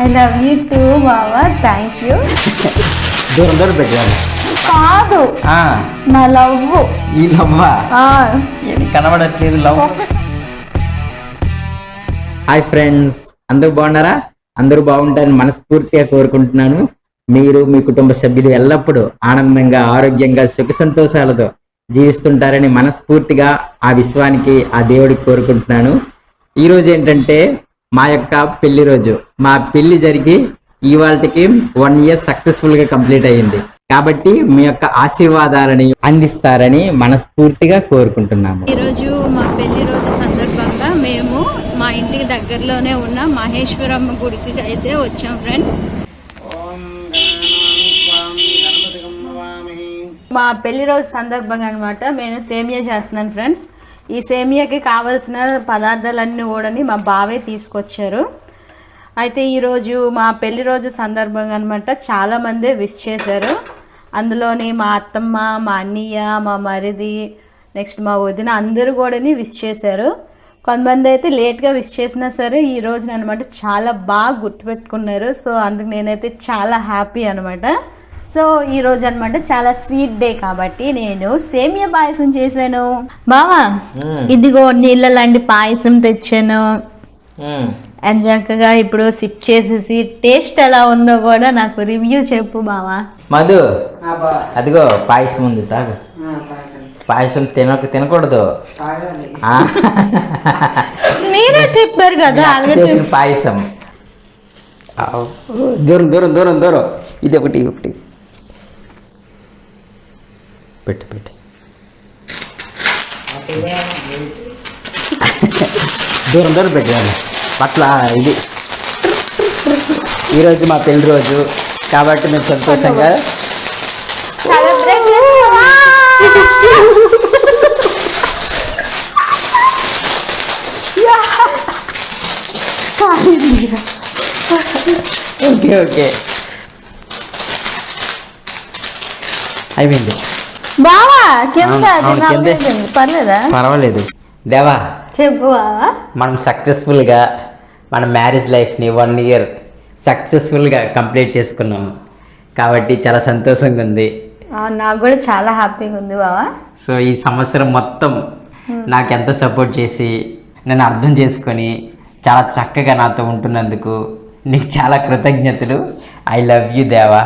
I love you two బావా, thank you. దూరం దూరం పెట్టాను కాదు నా లవ్. ఈ లవ్వా ఏది కనబడట్లేదు లవ్. హాయ్ ఫ్రెండ్స్, అందరూ బాగున్నారా? అందరూ బాగుంటారని మనస్ఫూర్తిగా కోరుకుంటున్నాను. మీరు మీ కుటుంబ సభ్యులు ఎల్లప్పుడూ ఆనందంగా, ఆరోగ్యంగా, సుఖ సంతోషాలతో జీవిస్తుంటారని మనస్ఫూర్తిగా ఆ విశ్వానికి, ఆ దేవుడికి కోరుకుంటున్నాను. ఈరోజు ఏంటంటే మా యొక్క పెళ్లి రోజు. మా పెళ్లి జరిగి ఇవాళకి 1 year సక్సెస్ఫుల్ గా కంప్లీట్ అయ్యింది. కాబట్టి మీ యొక్క ఆశీర్వాదాలని అందిస్తారని మనస్ఫూర్తిగా కోరుకుంటున్నాము. ఈరోజు మా పెళ్లి రోజు సందర్భంగా మేము మా ఇంటికి దగ్గరలోనే ఉన్న మహేశ్వరమ్మ గుడికి అయితే వచ్చాం ఫ్రెండ్స్. మా పెళ్లి రోజు సందర్భంగా అనమాట నేను సేమియా చేస్తున్నాను ఫ్రెండ్స్. ఈ సేమియాకి కావాల్సిన పదార్థాలన్నీ కూడా మా బావే తీసుకొచ్చారు. అయితే ఈరోజు మా పెళ్లి రోజు సందర్భంగా అనమాట చాలామంది విష్ చేశారు. అందులోని మా అత్తమ్మ, మా అన్నయ్య, మా మరిది, నెక్స్ట్ మా వదిన అందరూ కూడా విష్ చేశారు. కొంతమంది అయితే లేట్గా విష్ చేసినా సరే ఈ రోజున అనమాట చాలా బాగా గుర్తుపెట్టుకున్నారు. సో అందుకు నేనైతే చాలా హ్యాపీ అనమాట. సో ఈ రోజు అనమాట చాలా స్వీట్ డే కాబట్టి నేను సేమియా పాయసం చేశాను. బావా ఇదిగో నీళ్ళ లాంటి పాయసం తెచ్చాను. అండ్ చక్కగా ఇప్పుడు సిప్ చేసేసి టేస్ట్ ఎలా ఉందో కూడా నాకు రివ్యూ చెప్పు బావా. మధు, అదిగో పాయసం ఉంది, తాగు. పాయసం తినకూడదు, మీరే చెప్పారు కదా చేసిన పాయసం. దూరం దూరం దూరం దూరం. ఇది ఒకటి ఒకటి పెట్టు పెట్టు. దూరం దూరం పెట్టాను అట్లా. ఇది ఈరోజు మా పెళ్లి రోజు కాబట్టి మేము సంతోషంగా ఓకే ఓకే అయిపోయింది బావా. పర్లేదా? పర్వాలేదు. దేవా చెప్పు బావా. మనం సక్సెస్ఫుల్గా మన మ్యారేజ్ లైఫ్ని 1 year సక్సెస్ఫుల్గా కంప్లీట్ చేసుకున్నాము కాబట్టి చాలా సంతోషంగా ఉంది. నాకు కూడా చాలా హ్యాపీగా ఉంది బావా. సో ఈ సంవత్సరం మొత్తం నాకు ఎంతో సపోర్ట్ చేసి నన్ను అర్థం చేసుకొని చాలా చక్కగా నాతో ఉంటున్నందుకు నీకు చాలా కృతజ్ఞతలు. ఐ లవ్ యూ దేవా.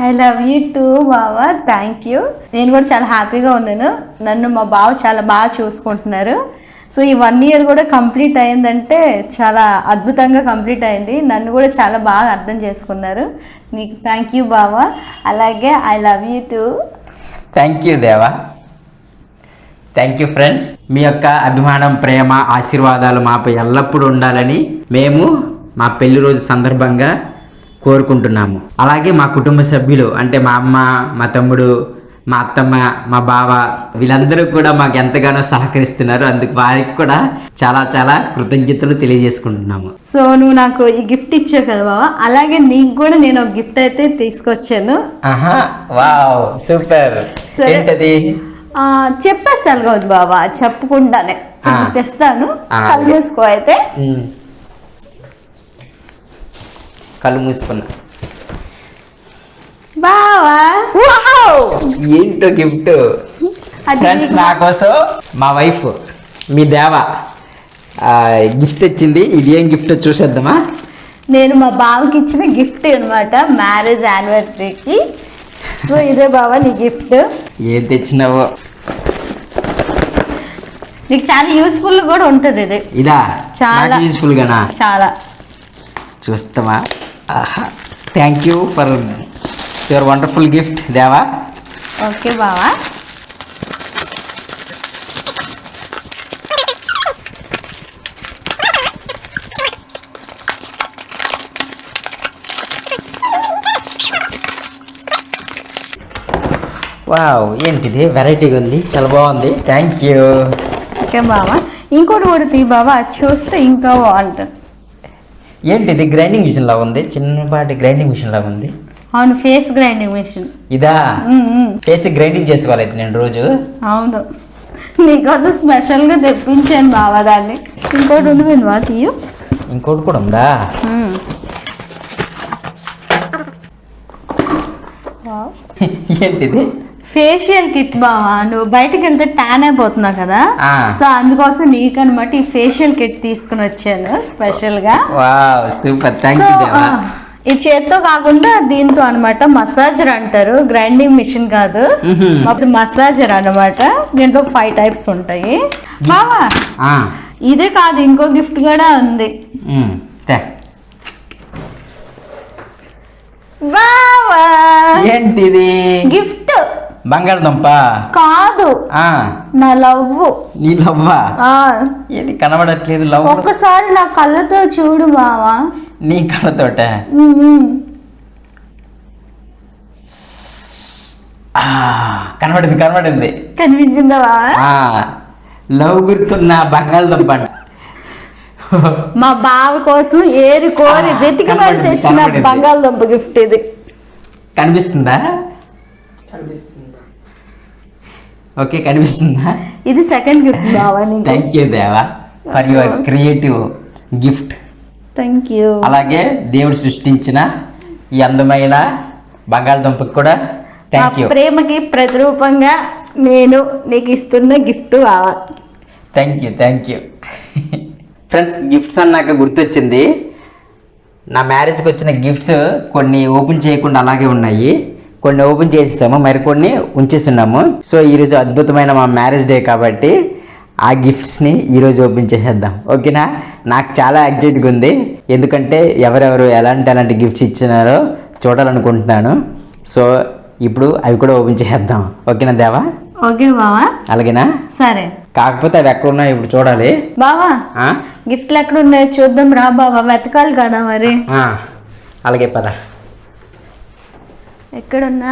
ఐ లవ్ యూ టూ బావా, థ్యాంక్ యూ. నేను కూడా చాలా హ్యాపీగా ఉన్నాను. నన్ను మా బావ చాలా బాగా చూసుకుంటున్నారు. సో ఈ 1 year కూడా కంప్లీట్ అయిందంటే చాలా అద్భుతంగా కంప్లీట్ అయింది. నన్ను కూడా చాలా బాగా అర్థం చేసుకున్నారు. నీకు థ్యాంక్ యూ బావా. అలాగే I love you too. Thank you Deva. Thank you friends. మీ యొక్క అభిమానం, ప్రేమ, ఆశీర్వాదాలు మాపై ఎల్లప్పుడూ ఉండాలని మేము మా పెళ్లి రోజు సందర్భంగా కోరుకుంటున్నాము. అలాగే మా కుటుంబ సభ్యులు అంటే మా అమ్మ, మా తమ్ముడు, మా అత్తమ్మ, మా బావ వీళ్ళందరూ కూడా మాకు ఎంతగానో సహకరిస్తున్నారు. అందుకు వారికి కూడా చాలా చాలా కృతజ్ఞతలు తెలియజేసుకుంటున్నాము. సో నువ్వు నాకు ఈ గిఫ్ట్ ఇచ్చావు కదా బావా, అలాగే నీకు కూడా నేను ఒక గిఫ్ట్ అయితే తీసుకొచ్చాను. Wow super. ఏంటది? చెప్పేస్తాను కదా బావా, చెప్పకుండానే తెస్తాను. కళ్ళు మూసుకో అయితే. కళ్ళు మూసుకున్నా. బావా ఏంటో గిఫ్ట్ ఫ్రెండ్స్, నా కోసం మా వైఫ్ మీ దేవ గిఫ్ట్ ఇచ్చింది. ఇది ఏం గిఫ్ట్ చూసేద్దామా? నేను మా బావకి ఇచ్చిన గిఫ్ట్ అనమాట, మ్యారేజ్ యానివర్సరీకి. సో ఇదే బావా నీ గిఫ్ట్. ఏం తెచ్చినావో? నీకు చాలా యూస్ఫుల్ కూడా ఉంటుంది ఇది. ఇదా? చాలా యూస్ఫుల్ గానా? చాలా. చూస్తామా? Thank you for your wonderful gift Deva. Okay బావా. వావ్, ఏంటిది? వెరైటీగా ఉంది, చాలా బాగుంది. Thank you. ఓకే బావా. ఇంకోటి కూడా తీ బావా, అది చూస్తే ఇంకా బాగుంటుంది. ఏంటిది? గ్రైండింగ్ మిషన్ లాగా ఉంది, చిన్నపాటి గ్రైండింగ్ మిషన్ లాగా ఉంది. అవును, ఫేస్ గ్రైండింగ్ మిషన్. ఇదా? ఫేస్ గ్రైండింగ్ చేసుకోవాలి నేను రోజు. అవును, నీకోసం స్పెషల్గా తెప్పించాను బావా దాన్ని. ఇంకోటి ఉండిపోయింది బా, తీయు. ఇంకోటి కూడా ఉందా? ఏంటిది? ఫేషియల్ కిట్ బావా, నువ్వు బయటకు వెళ్తే ట్యాన్ అయిపోతున్నావు కదా, ఆ. సో అందుకోసం నీకనమాట ఈ ఫేషియల్ కిట్ తీసుకుని వచ్చాను స్పెషల్ గా. Wow super, thank so you దేవా. ఈ చేత్తో కాకుండా దీంతో అనమాట మసాజర్ అంటారు, గ్రైండింగ్ మిషన్ కాదు, మసాజర్ అన్నమాట. దీంట్లో 5 టైప్స్ ఉంటాయి బావా. ఆ, ఇదే కాదు, ఇంకో గిఫ్ట్ కూడా ఉంది తే. బావా. ఏంటిది? గిఫ్ట్ బంగాళదుంప కాదు, ఆ, నా లవ్. నీ లవ్వా? ఏది కనబడట్లేదు లవ్? ఒక్కసారి నా కళ్ళతో చూడు బావా. నీ కళ్ళతోట? కనబడింది కనబడింది. కనిపించిందా బావా? ఆ, లవ్ గుర్తున్న బంగాళదుంప అంట. మా బావ కోసం ఏరి కోరి వెతికి మరి కనబడింది, తెచ్చిన కనబడింది. బంగాళదుంప గిఫ్ట్ ఇది. కనిపిస్తుందా? ఓకే కనిపిస్తుందా? ఇది సెకండ్ గిఫ్ట్ బావా నీకు. థ్యాంక్ యూ దేవా for your creative gift. Thank you. అలాగే దేవుడు సృష్టించిన ఈ అందమైన బంగాళదుంపకు కూడా మా థ్యాంక్ యూ. ప్రేమకి ప్రతిరూపంగా నేను నీకు ఇస్తున్న గిఫ్ట్ బావా. థ్యాంక్ యూ ఫ్రెండ్స్, గిఫ్ట్స్ అన్నాక గుర్తొచ్చింది, నా మ్యారేజ్కి వచ్చిన గిఫ్ట్స్ కొన్ని ఓపెన్ చేయకుండా అలాగే ఉన్నాయి, కొన్ని ఓపెన్ చేసేసాము, మరికొన్ని ఉంచేస్తున్నాము. సో ఈరోజు అద్భుతమైన మా మ్యారేజ్ డే కాబట్టి ఆ గిఫ్ట్స్ని ఈరోజు ఓపెన్ చేసేద్దాం, ఓకేనా? నాకు చాలా ఎగ్జైట్గా ఉంది, ఎందుకంటే ఎవరెవరు ఎలాంటి గిఫ్ట్స్ ఇచ్చినారో చూడాలనుకుంటున్నాను. సో ఇప్పుడు అవి కూడా ఓపెన్ చేసేద్దాం, ఓకేనా దేవా? ఓకే బావా. అలాగేనా? సరే కాకపోతే అవి ఎక్కడ ఉన్నాయో ఇప్పుడు చూడాలి. బావా ఆ? గిఫ్ట్లు ఎక్కడ ఉన్నాయో చూద్దాం రా బావా, వెతకాలి కదా మరి. ఆ, అలాగే పద. ఎక్కడున్నా?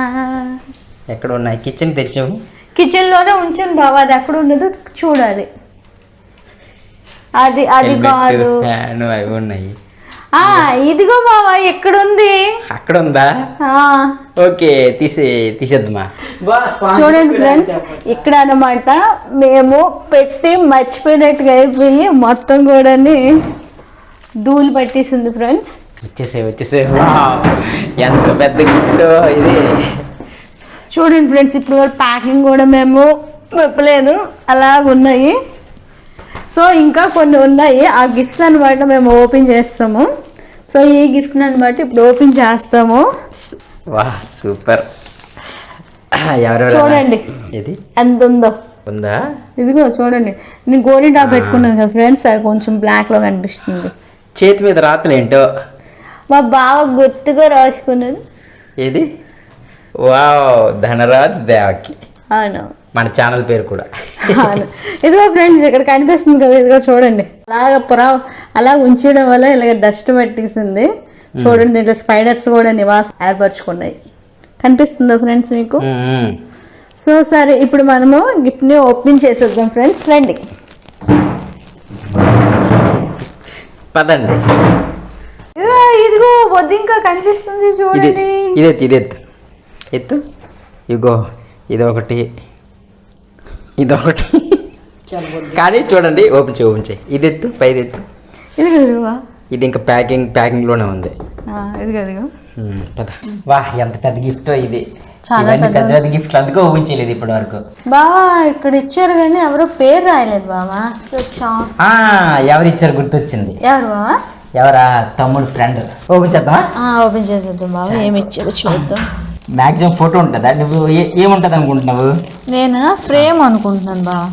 ఎక్కడ ఉన్నాయి? కిచెన్ తెచ్చావు? కిచెన్ లోనే ఉంచాను బావా, అది ఎక్కడ ఉన్నదో చూడాలి. అది అది కాదు. ఫ్యాన్ అవి ఉన్నాయి. ఇదిగో బావా, ఎక్కడుంది? అక్కడ ఉందా? ఆ, ఓకే తీసేద్దామా? చూడండి ఫ్రెండ్స్, ఇక్కడ అన్నమాట మేము పెట్టి మర్చిపోయినట్టుగా అయిపోయి మొత్తం కూడా ధూళి పట్టేసింది ఫ్రెండ్స్. వచ్చేసే ఎంత పెద్ద గిఫ్ట్ ఇది. చూడండి ఫ్రెండ్స్, ఇప్పుడు ప్యాకింగ్ కూడా మేము విప్పలేదు, అలాగున్నాయి. సో ఇంకా కొన్ని ఉన్నాయి, ఆ గిఫ్ట్స్ అనమాట మేము ఓపెన్ చేస్తాము. సో ఈ గిఫ్ట్ని అనమాట ఇప్పుడు ఓపెన్ చేస్తాము. వా సూపర్. ఎవరెవరు? చూడండి ఇది ఎంత ఉందో. ఉందా? ఇదిగో చూడండి, నేను గోరింటా పెట్టుకున్నాను కదా ఫ్రెండ్స్, అది కొంచెం బ్లాక్లో కనిపిస్తుంది. చేతి మీద రాతలేంటో మా బావ గుర్తుగా రాసుకున్నాను. ఏది? వావ్, ధనరాజ్ దేవకి, అవును మన ఛానల్ పేరు కూడా. అవును. ఇదిగో ఫ్రెండ్స్, ఇక్కడ కనిపిస్తుంది కదా, ఇదిగో చూడండి, అలా ఉంచడం వల్ల ఇలాగ డస్ట్ పట్టేసింది. చూడండి, దీంట్లో స్పైడర్స్ కూడా నివాసం ఏర్పరచుకున్నాయి. కనిపిస్తుందా ఫ్రెండ్స్ మీకు? సో సరే, ఇప్పుడు మనము గిఫ్ట్ని ఓపెన్ చేసేద్దాం ఫ్రెండ్స్, రండి. పదండి. ఇదిగో వద్దు, ఇంకా కనిపిస్తుంది చూడండి. ఎత్తు. ఇగో ఇదొకటి కానీ చూడండి, ఓపెన్ చేయి. ఇది ఎత్తు, పైది ఎత్తు. ఇదిగో ఇది ఇంకా ప్యాకింగ్లోనే ఉంది. ఇదిగో పద. వా ఎంత పెద్ద గిఫ్ట్ ఇది. చాలా పెద్ద గిఫ్ట్లు, అందుకే ఓపెన్ చేయలేదు ఇప్పటి వరకు. బావా ఇక్కడ ఇచ్చారు కానీ ఎవరో పేరు రాయలేదు బావా. ఎవరు ఇచ్చారు గుర్తొచ్చింది. ఎవరు బావా? ఎవరా? తమ్ముడు ఫ్రెండ్. ఓపెన్ చేద్దామా? ఓపెన్ చేసేద్దాం బావా, ఏమి ఇచ్చారు చూద్దాం. మ్యాక్సిమం ఫోటో ఉంటుందా? నువ్వు ఏముంటుంది అనుకుంటున్నావు? నేను ఫ్రేమ్ అనుకుంటున్నాను బావా.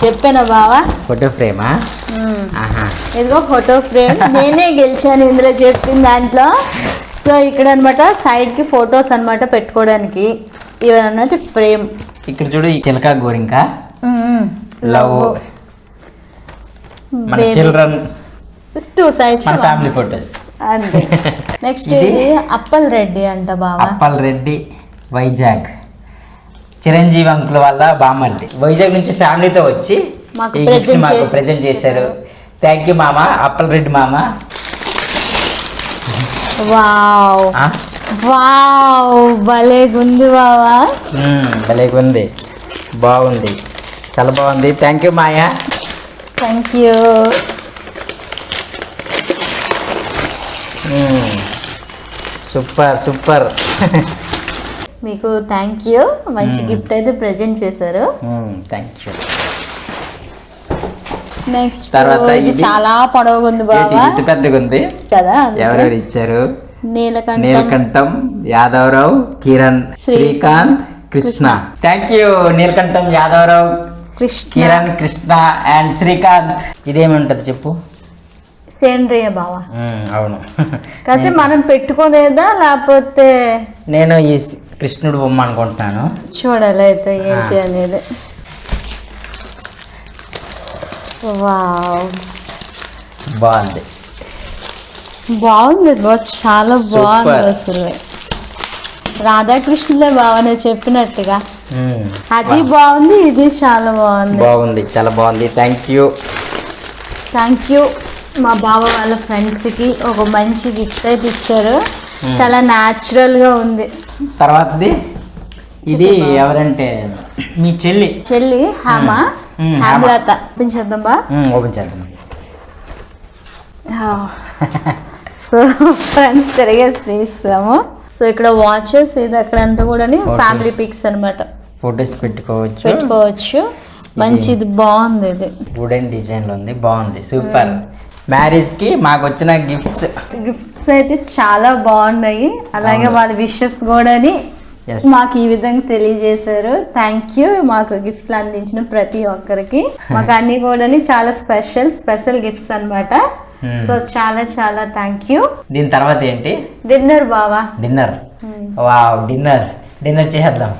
చెప్పానా బావా? ఫోటో ఫ్రేమా? ఇదిగో ఫోటో ఫ్రేమ్, నేనే గెలిచాను ఇందులో చెప్పిన దాంట్లో. సో ఇక్కడ అనమాట సైడ్కి ఫొటోస్ అనమాట పెట్టుకోవడానికి, ఇవి అన్నట్టు ఫ్రేమ్. ఇక్కడ చూడు, ఈ చిలక గోరింక లవ్, మన చిల్డ్రన్, 2 sides మన ఫ్యామిలీ ఫోటోస్. అంతే. నెక్స్ట్ ఇది అప్పల్ రెడ్డి అంట బావా. అప్పల్ రెడ్డి వైజాగ్, చిరంజీవి అంకుల్ వాళ్ళ బామ్మర్ది. వైజాగ్ నుంచి ఫ్యామిలీతో వచ్చి మాకు ఈ గిఫ్ట్ మాకు ప్రెజెంట్ చేశారు. థ్యాంక్ యూ మామ, అప్పల్ రెడ్డి మామ. వావ్ వావ్, భలేగుంది బావా. భలేగుంది, బాగుంది, చాలా బాగుంది. Thank you Maya. Thank you. Super. మీకు థ్యాంక్ యూ, మంచి గిఫ్ట్ అయితే ప్రెజెంట్ చేశారు. Thank you. నెక్స్ట్ తర్వాత ఇది చాలా పొడవుగా ఉంది బాబా, ఇంత పెద్దగా ఉంది కదా. ఎవరెవరు ఇచ్చారు? Neelakantam, Neelakantam, Yadavarao, Kiran, Srikanth, Krishna. Thank you Neelakantam, Yadavarao, Krishna, Kiran, Krishna and Srikanth. ఇదేమి ఉంటుంది చెప్పు? సేంద్రియ బావా. అవును. కాకపోతే మనం పెట్టుకోలేదా లేకపోతే నేను ఈ కృష్ణుడు బొమ్మ అనుకుంటున్నాను. చూడాలి అయితే ఏంటి అనేది. వావ్, బాగుంది బాగుంది బాగా, చాలా బాగుంది Super. అసలు. రాధాకృష్ణులే బాగా చెప్పినట్టుగా అది బాగుంది, ఇది చాలా బాగుంది. బాగుంది, చాలా బాగుంది. Thank you. Thank you. మా బావ వాళ్ళ ఫ్రెండ్స్కి ఒక మంచి గిఫ్ట్ అయితే ఇచ్చారు. చాలా న్యాచురల్గా ఉంది. తర్వాతది ఇది ఎవరంటే మీ చెల్లి హేమ, హేమలత. పెంచేద్దాం బా. ఓపెన్ చేద్దాం. సో ఫ్రెండ్స్ తిరిగేసి ఇస్తాము. సో ఇక్కడ వాచెస్, ఇది అక్కడ అంతా కూడా ఫ్యామిలీ పిక్స్ అన్నమాట. ఫొటోస్ పెట్టుకోవచ్చు. మంచిది, బాగుంది. ఇది వుడెన్ డిజైన్ లో ఉంది, బాగుంది, సూపర్. మ్యారేజ్ కి మాకు వచ్చిన గిఫ్ట్స్ అయితే చాలా బాగున్నాయి. అలాగే వాళ్ళ విషెస్ కూడా మాకు ఈ విధంగా తెలియజేశారు. Thank you. మాకు గిఫ్ట్లు అందించిన ప్రతి ఒక్కరికి, మాకు అన్ని కూడా చాలా స్పెషల్ గిఫ్ట్స్ అన్నమాట. సో చాలా చాలా థ్యాంక్ యూ. దీని తర్వాత ఏంటి? డిన్నర్ బావా. డిన్నర్. వావ్, డిన్నర్ చేద్దాం.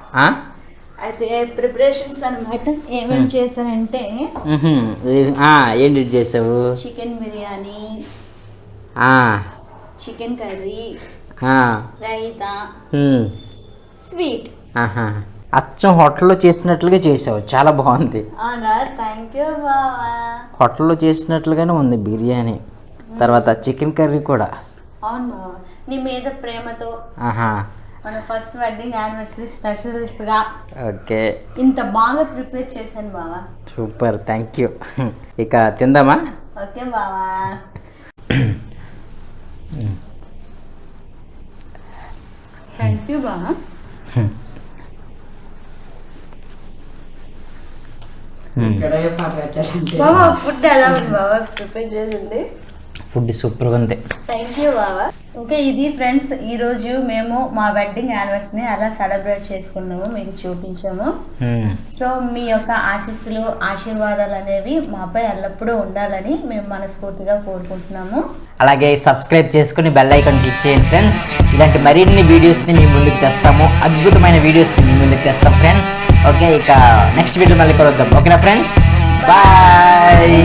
అయితే ప్రిపరేషన్స్ అన్నమాట. ఏమేమి చేశానంటే ఏంటి చేసావు? Chicken biryani, chicken curry, raita, sweet. అచ్చం హోటల్లో చేసినట్లుగా చేసావు, చాలా బాగుంది. థ్యాంక్ యూ బావా. హోటల్లో చేసినట్లుగానే ఉంది బిర్యానీ. తర్వాత చికెన్ కర్రీ కూడా. అవును బావా, నీ మీద ప్రేమతో మన ఫస్ట్ వెడ్డింగ్ యానివర్సరీ స్పెషల్స్గా ఓకే ఇంత బాగా ప్రిపేర్ చేశాను బావా. Super, thank you. ఇక తిందామా? ఓకే బావా. థ్యాంక్ యూ బావా. బావా ఫుడ్ ఎలా ఉంది బావా? ప్రిపేర్ చేసింది ఫుడ్ సూపర్గా ఉంది. థ్యాంక్ యూ బావా. ఓకే, ఇది ఫ్రెండ్స్ ఈరోజు మేము మా వెడ్డింగ్ యానివర్సరీని ఎలా సెలబ్రేట్ చేసుకున్నాము మీకు చూపించాము. సో మీ యొక్క ఆశీస్సులు, ఆశీర్వాదాలు అనేవి మాపై ఎల్లప్పుడూ ఉండాలని మేము మనస్ఫూర్తిగా కోరుకుంటున్నాము. అలాగే సబ్స్క్రైబ్ చేసుకుని బెల్ ఐకాన్ క్లిక్ చేయండి ఫ్రెండ్స్. ఇలాంటి మరిన్ని వీడియోస్ని మీ ముందుకు తెస్తాము, అద్భుతమైన వీడియోస్ని మీ ముందుకు తెస్తాం ఫ్రెండ్స్. ఓకే, ఇక నెక్స్ట్ వీడియో మళ్ళీ కలుద్దాం. ఓకేనా ఫ్రెండ్స్, బాయ్.